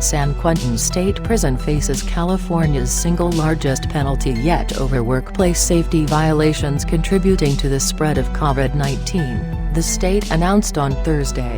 San Quentin State Prison faces California's single largest penalty yet over workplace safety violations contributing to the spread of COVID-19, the state announced on Thursday.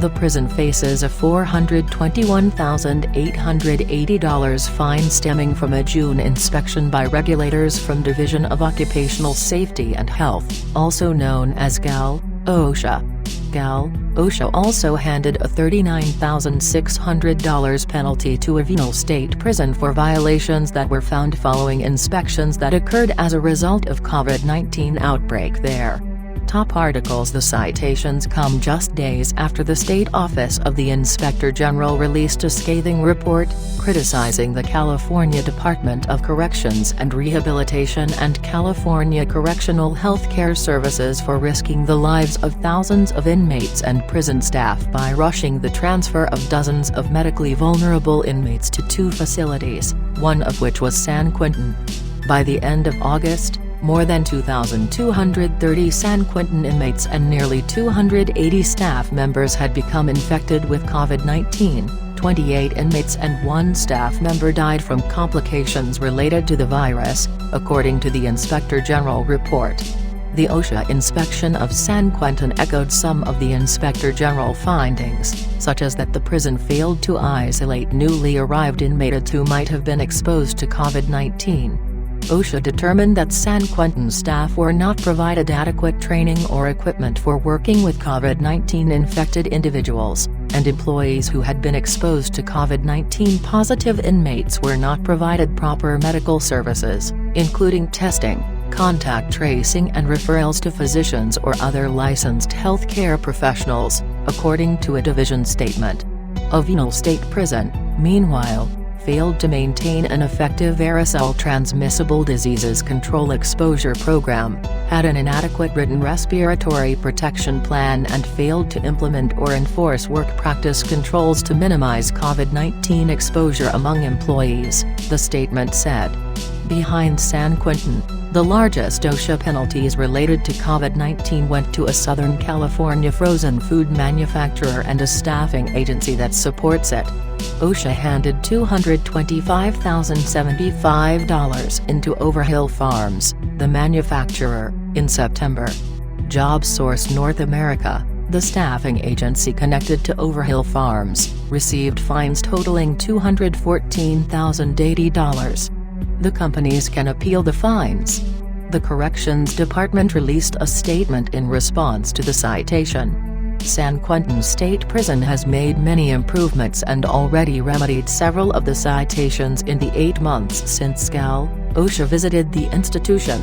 The prison faces a $421,880 fine stemming from a June inspection by regulators from Division of Occupational Safety and Health, also known as OSHA. OSHA also handed a $39,600 penalty to Avino State Prison for violations that were found following inspections that occurred as a result of COVID-19 outbreak there. Top articles. The citations come just days after the State Office of the Inspector General released a scathing report, criticizing the California Department of Corrections and Rehabilitation and California Correctional Health Care Services for risking the lives of thousands of inmates and prison staff by rushing the transfer of dozens of medically vulnerable inmates to two facilities, one of which was San Quentin. By the end of August, more than 2,230 San Quentin inmates and nearly 280 staff members had become infected with COVID-19, 28 inmates and one staff member died from complications related to the virus, according to the Inspector General report. The OSHA inspection of San Quentin echoed some of the Inspector General findings, such as that the prison failed to isolate newly arrived inmates who might have been exposed to COVID-19. OSHA determined that San Quentin staff were not provided adequate training or equipment for working with COVID-19 infected individuals, and employees who had been exposed to COVID-19 positive inmates were not provided proper medical services, including testing, contact tracing and referrals to physicians or other licensed healthcare professionals, according to a division statement. Avino State Prison, meanwhile, failed to maintain an effective aerosol transmissible diseases control exposure program, had an inadequate written respiratory protection plan and failed to implement or enforce work practice controls to minimize COVID-19 exposure among employees, the statement said. Behind San Quentin, the largest OSHA penalties related to COVID-19 went to a Southern California frozen food manufacturer and a staffing agency that supports it. OSHA handed $225,075 into Overhill Farms, the manufacturer, in September. JobSource North America, the staffing agency connected to Overhill Farms, received fines totaling $214,080. The companies can appeal the fines. The Corrections Department released a statement in response to the citation. San Quentin State Prison has made many improvements and already remedied several of the citations in the 8 months since OSHA visited the institution.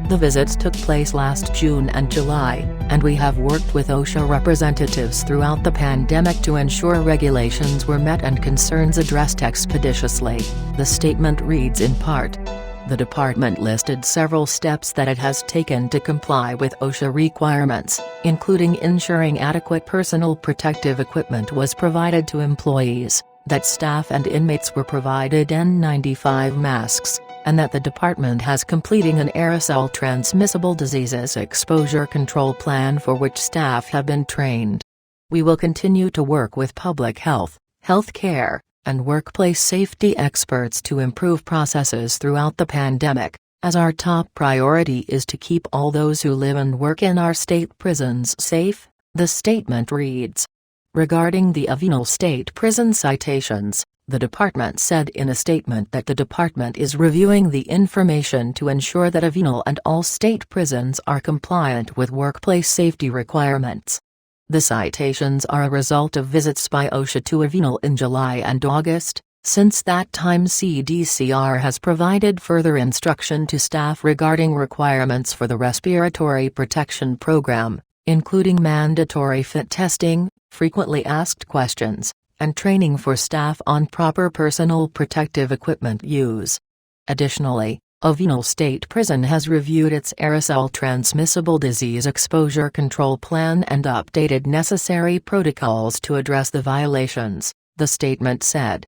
The visits took place last June and July, and we have worked with OSHA representatives throughout the pandemic to ensure regulations were met and concerns addressed expeditiously, the statement reads in part. The department listed several steps that it has taken to comply with OSHA requirements, including ensuring adequate personal protective equipment was provided to employees, that staff and inmates were provided N95 masks, and that the department has completing an aerosol transmissible diseases exposure control plan for which staff have been trained. We will continue to work with public health, health care, and workplace safety experts to improve processes throughout the pandemic, as our top priority is to keep all those who live and work in our state prisons safe, the statement reads. Regarding the Avino State Prison citations, the department said in a statement that the department is reviewing the information to ensure that Avino and all state prisons are compliant with workplace safety requirements. The citations are a result of visits by OSHA to Avino in July and August. Since that time, CDCR has provided further instruction to staff regarding requirements for the respiratory protection program, including mandatory fit testing, frequently asked questions, and training for staff on proper personal protective equipment use. Additionally, Avino State Prison has reviewed its aerosol transmissible disease exposure control plan and updated necessary protocols to address the violations, the statement said.